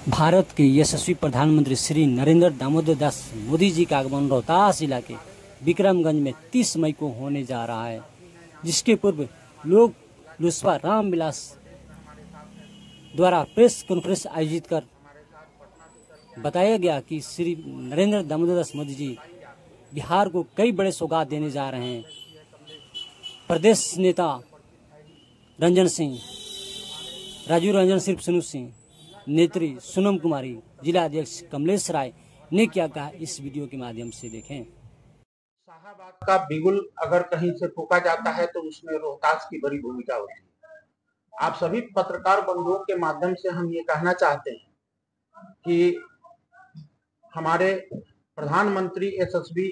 भारत के यशस्वी प्रधानमंत्री श्री नरेंद्र दामोदर दास मोदी जी का आगमन रोहतास इलाके विक्रमगंज में 30 मई को होने जा रहा है, जिसके पूर्व लोग लोजपा रामविलास द्वारा प्रेस कॉन्फ्रेंस आयोजित कर बताया गया कि श्री नरेंद्र दामोदर दास मोदी जी बिहार को कई बड़े सौगात देने जा रहे हैं। प्रदेश नेता रंजन सिंह, राजू रंजन सिंह, सुनु सिंह, नेत्री सोनम कुमारी, जिला अध्यक्ष कमलेश राय ने क्या कहा, इस वीडियो के माध्यम से देखें। शाहाबाद का बिगुल अगर कहीं से फूका जाता है तो उसमें रोहतास की बड़ी भूमिका होती है। आप सभी पत्रकार बंधुओं के माध्यम से हम ये कहना चाहते हैं कि हमारे प्रधानमंत्री यशस्वी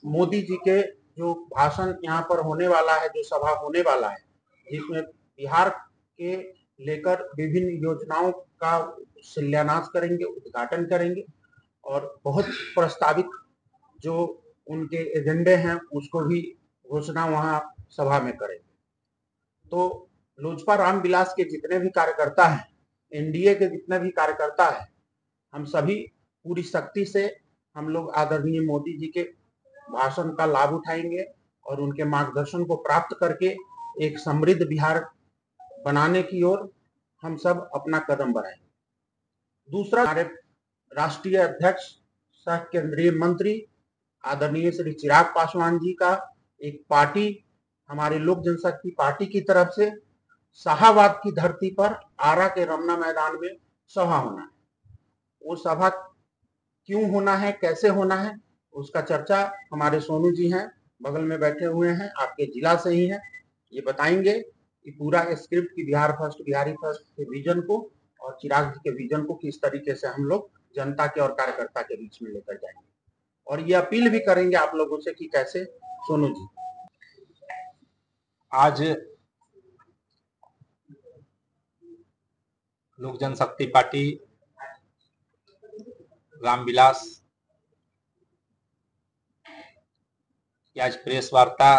मोदी जी के जो भाषण यहाँ पर होने वाला है, जो सभा होने वाला है, जिसमें बिहार के लेकर विभिन्न योजनाओं का शिलान्यास करेंगे, उद्घाटन करेंगे और बहुत प्रस्तावित जो उनके एजेंडे हैं उसको भी घोषणा वहां सभा में करेंगे। तो लोजपा रामविलास के जितने भी कार्यकर्ता हैं, एनडीए के जितने भी कार्यकर्ता हैं, हम सभी पूरी शक्ति से हम लोग आदरणीय मोदी जी के भाषण का लाभ उठाएंगे और उनके मार्गदर्शन को प्राप्त करके एक समृद्ध बिहार बनाने की ओर हम सब अपना कदम बढ़ाएंगे। दूसरा, हमारे राष्ट्रीय अध्यक्ष सह केंद्रीय मंत्री आदरणीय श्री चिराग पासवान जी का एक पार्टी, हमारी लोक जनशक्ति पार्टी की तरफ से शाहाबाद की धरती पर आरा के रमना मैदान में सभा होना है। वो सभा क्यों होना है, कैसे होना है, उसका चर्चा हमारे सोनू जी हैं, बगल में बैठे हुए हैं, आपके जिला से ही हैं, ये बताएंगे कि पूरा स्क्रिप्ट की बिहार फर्स्ट, बिहारी फर्स्ट के विजन को और चिराग जी के विजन को किस तरीके से हम लोग जनता के और कार्यकर्ता के बीच में लेकर जाएंगे। और ये अपील भी करेंगे आप लोगों से कि कैसे। सोनू जी, आज लोक जनशक्ति पार्टी रामविलास की आज प्रेस वार्ता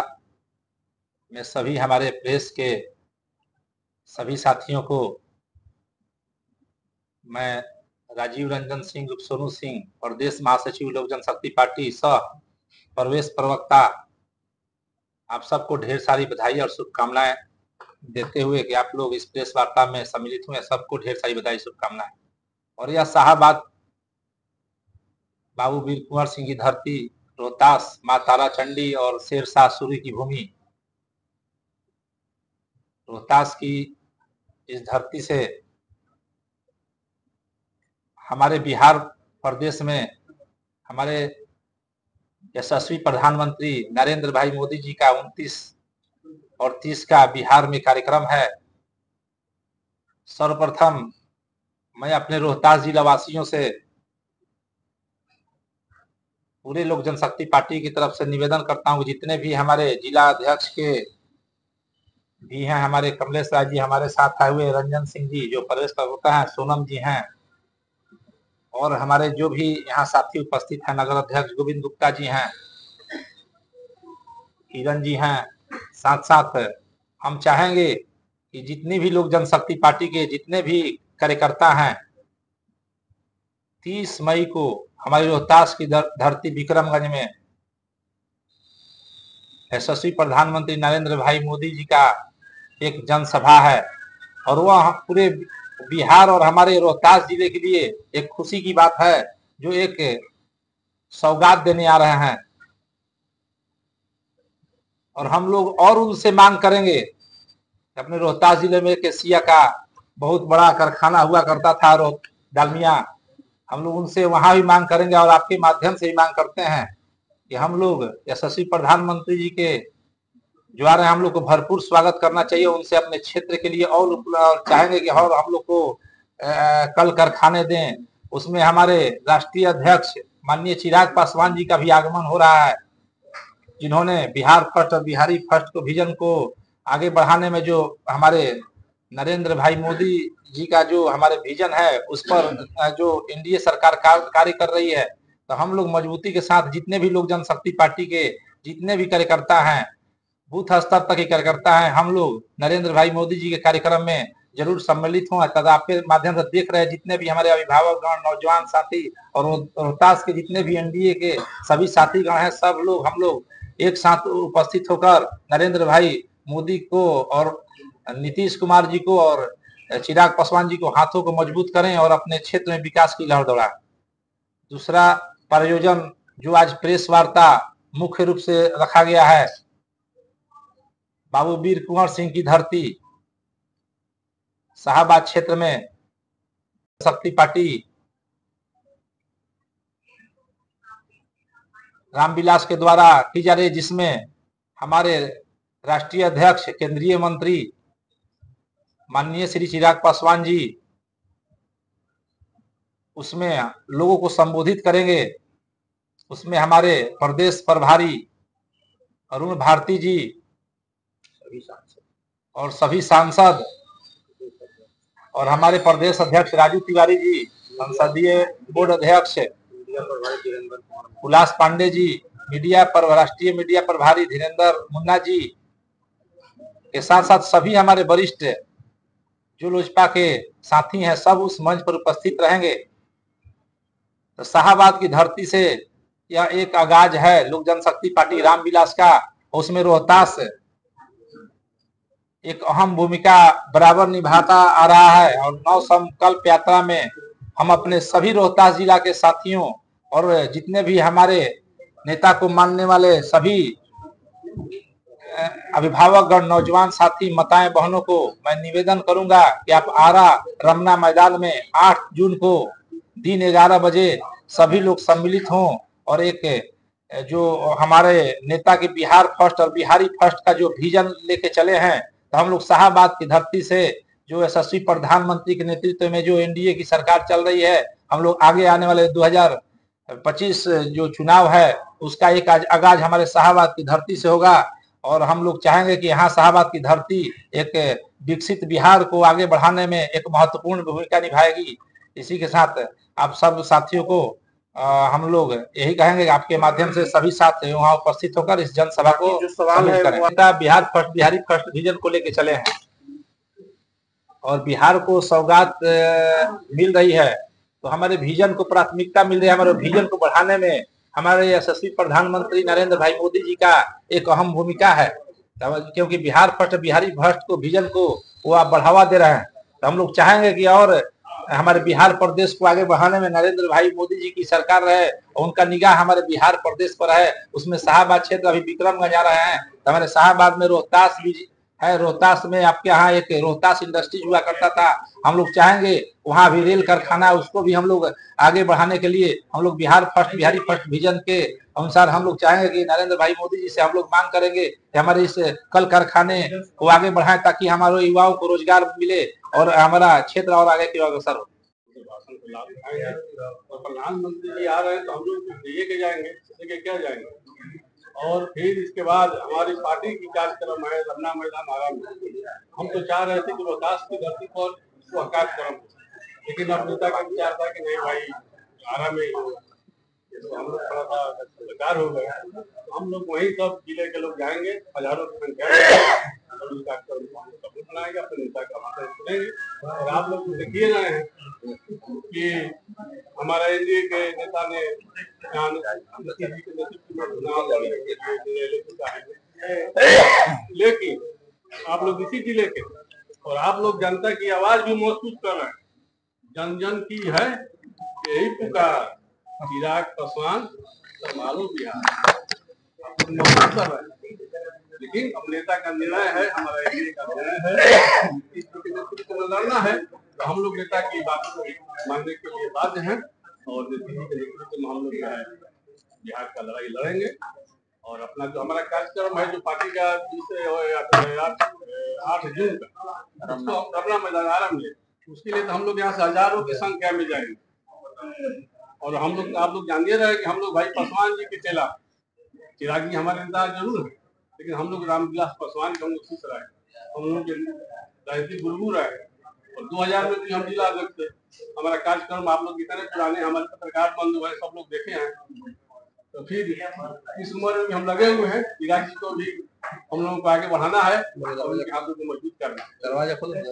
में सभी हमारे प्रेस के सभी साथियों को मैं राजीव रंजन सिंह उर्फ सोनू सिंह, प्रदेश महासचिव लोक जनशक्ति पार्टी सह प्रवेश प्रवक्ता, आप सबको ढेर सारी बधाई और शुभकामनाएं देते हुए कि आप लोग इस प्रेस वार्ता में सम्मिलित हुए, सबको ढेर सारी बधाई शुभकामनाएं। और यह शाहाबाद बाबू वीर कुंवर सिंह की धरती, रोहतास माँ तारा चंडी और शेरशाह सूरी की भूमि, रोहतास की इस धरती से हमारे बिहार प्रदेश में हमारे यशस्वी प्रधानमंत्री नरेंद्र भाई मोदी जी का 29 और 30 का बिहार में कार्यक्रम है। सर्वप्रथम मैं अपने रोहतास जिला वासियों से पूरे लोक जनशक्ति पार्टी की तरफ से निवेदन करता हूं, जितने भी हमारे जिला अध्यक्ष के भी हैं, हमारे कमलेश राय जी हमारे साथ आए हुए, रंजन सिंह जी जो प्रदेश प्रवक्ता हैं, सोनम जी हैं, और हमारे जो भी यहाँ साथी उपस्थित हैं, नगर अध्यक्ष गोविंद गुप्ता जी हैं, किरण जी हैं, साथ साथ हम चाहेंगे कि जितनी भी लोक जनशक्ति पार्टी के जितने भी कार्यकर्ता हैं, 30 मई को हमारी रोहतास की धरती विक्रमगंज में यशस्वी प्रधानमंत्री नरेंद्र भाई मोदी जी का एक जनसभा है और वह पूरे बिहार और हमारे रोहतास जिले के लिए एक खुशी की बात है, जो एक सौगात देने आ रहे हैं। और हम लोग और उनसे मांग करेंगे, अपने रोहतास जिले में केसिया का बहुत बड़ा कारखाना हुआ करता था डालमिया, हम लोग उनसे वहां भी मांग करेंगे और आपके माध्यम से भी मांग करते हैं कि हम लोग यशस्वी प्रधानमंत्री जी के जो आ रहे हैं, हम लोग को भरपूर स्वागत करना चाहिए। उनसे अपने क्षेत्र के लिए और चाहेंगे कि और हम लोग को कल कारखाने दें। उसमें हमारे राष्ट्रीय अध्यक्ष माननीय चिराग पासवान जी का भी आगमन हो रहा है, जिन्होंने बिहार फर्स्ट और बिहारी फर्स्ट को विजन को आगे बढ़ाने में जो हमारे नरेंद्र भाई मोदी जी का जो हमारे विजन है उस पर जो एनडीए सरकार कार्य कर रही है, तो हम लोग मजबूती के साथ जितने भी लोग जनशक्ति पार्टी के जितने भी कार्यकर्ता हैं, बूथ स्तर तक के कार्यकर्ता हैं, हम लोग नरेंद्र भाई मोदी जी के कार्यक्रम में जरूर सम्मिलित हों तथा आपके माध्यम से देख रहे हैं जितने भी हमारे अभिभावक गण, नौजवान साथी और रोहतास के जितने भी एनडीए के सभी साथीगण हैं, सब लोग हम लोग एक साथ उपस्थित होकर नरेंद्र भाई मोदी को और नीतीश कुमार जी को और चिराग पासवान जी को हाथों को मजबूत करें और अपने क्षेत्र में विकास की लहर दौड़ाएं। दूसरा प्रायोजन जो आज प्रेस वार्ता मुख्य रूप से रखा गया है, बाबू वीर कुंवर सिंह की धरती शाहबाद क्षेत्र में शक्ति पार्टी रामविलास के द्वारा की जा रही, जिसमें हमारे राष्ट्रीय अध्यक्ष केंद्रीय मंत्री माननीय श्री चिराग पासवान जी उसमें लोगों को संबोधित करेंगे। उसमें हमारे प्रदेश प्रभारी अरुण भारती जी और सभी सांसद और हमारे प्रदेश अध्यक्ष राजू तिवारी जी, संसदीय बोर्ड अध्यक्ष उल्लास पांडे जी, राष्ट्रीय मीडिया प्रभारी धीरेन्द्र मुन्ना जी के साथ साथ सभी हमारे वरिष्ठ जो लोजपा के साथी हैं सब उस मंच पर उपस्थित रहेंगे। तो शाहबाद की धरती से यह एक आगाज है लोक जनशक्ति पार्टी रामविलास का, उसमें रोहतास एक अहम भूमिका बराबर निभाता आ रहा है। और नव संकल्प यात्रा में हम अपने सभी रोहतास जिला के साथियों और जितने भी हमारे नेता को मानने वाले सभी अभिभावक गण, नौजवान साथी, माताएं बहनों को मैं निवेदन करूंगा कि आप आरा रमना मैदान में 8 जून को दिन 11 बजे सभी लोग सम्मिलित हों और एक जो हमारे नेता के बिहार फर्स्ट और बिहारी फर्स्ट का जो विजन लेके चले हैं, तो हम लोग शाहबाद की धरती से जो यशस्वी प्रधानमंत्री के नेतृत्व में जो एनडीए की सरकार चल रही है, हम लोग आगे आने वाले 2025 जो चुनाव है उसका एक आगाज हमारे शाहबाद की धरती से होगा। और हम लोग चाहेंगे कि यहाँ शाहबाद की धरती एक विकसित बिहार को आगे बढ़ाने में एक महत्वपूर्ण भूमिका निभाएगी। इसी के साथ आप सब साथियों को हम लोग यही कहेंगे कि आपके माध्यम से सभी साथी वहाँ उपस्थित होकर इस जनसभा को जो सवाल है Bihar first, Bihari first vision को लेके चले हैं और बिहार को सौगात मिल रही है, तो हमारे विजन को प्राथमिकता मिल रही है। हमारे विजन को बढ़ाने में हमारे यशस्वी प्रधानमंत्री नरेंद्र भाई मोदी जी का एक अहम भूमिका है, क्योंकि बिहार फर्स्ट, बिहारी फर्स्ट को विजन को वो आप बढ़ावा दे रहे हैं। तो हम लोग चाहेंगे कि और हमारे बिहार प्रदेश को आगे बढ़ाने में नरेंद्र भाई मोदी जी की सरकार रहे और उनका निगाह हमारे बिहार प्रदेश पर है। उसमें शाहबाद क्षेत्र अभी विक्रमगंज आ रहे हैं, तो हमारे शाहबाद में रोहतास भी है। रोहतास में आपके यहाँ एक रोहतास इंडस्ट्रीज हुआ करता था, हम लोग चाहेंगे वहाँ भी रेल कारखाना, उसको भी हम लोग आगे बढ़ाने के लिए हम लोग Bihar first, Bihari first vision के अनुसार हम लोग चाहेंगे कि नरेंद्र भाई मोदी जी से हम लोग मांग करेंगे कि हमारे इस कल कारखाने को आगे बढ़ाएं ताकि हमारे युवाओं को रोजगार मिले और हमारा क्षेत्र और आगे की अग्रसर हो। प्रधानमंत्री जी आ रहे हैं तो हम लोग लेके जाएंगे, लेके क्या जाएंगे। और फिर इसके बाद हमारी पार्टी की कार्यक्रम है रमना मैदान आरा में। हम तो चाह रहे थे कि रोहतास की धरती पर वो कार्यक्रम, लेकिन अब नेता का विचार था कि नहीं भाई आरा में, हम लोग थोड़ा सा सरकार हो गए, हम लोग वही सब जिले के लोग जाएंगे, हजारों की संख्या और उस कार्यक्रम बनाएंगे, अपने नेता का भाषण सुनेंगे। और आप लोग देखिए रहे हैं कि हमारा एनडीए के नेता ने लेकिन आप लोग इसी जिले के और आप लोग जनता की आवाज भी महसूस कर रहे हैं। जन जन की है यही पुकार, चिराग पासवान संभालो बिहार, महसूस कर रहे हैं। लेकिन अब नेता का निर्णय है, हमारा एनडीए का निर्णय है, इस नेतृत्व में लड़ना है, तो हम लोग नेता की बात को मानने के लिए बाध्य हैं और नेता के नेतृत्व में हम लोग जो है बिहार का लड़ाई लड़ेंगे। और अपना जो हमारा कार्यक्रम है जो पार्टी का 8 जून का रमना मैदान आरंभ है, उसके लिए तो हम लोग यहाँ से हजारों की संख्या में जाएंगे। और हम लोग आप लोग जानिए रहे कि हम लोग भाई पासवान जी के चेला, चिराग जी हमारे नेता जरूर है, लेकिन हम लोग रामविलास पासवान के हम लोग खुश रहे, हम लोग राजनीतिक गुरु रहे। और 2000 में भी हम जिला अध्यक्ष थे। हमारा कार्यक्रम आप लोग इतने पुराने हमारे पत्रकार बंधु है सब लोग देखे हैं। तो फिर इस उम्र में हम लगे हुए हैं, चिराग जी को भी हम लोगों को आगे बढ़ाना है और उनके हाथों को मजबूत करना है। दरवाजा खोलो।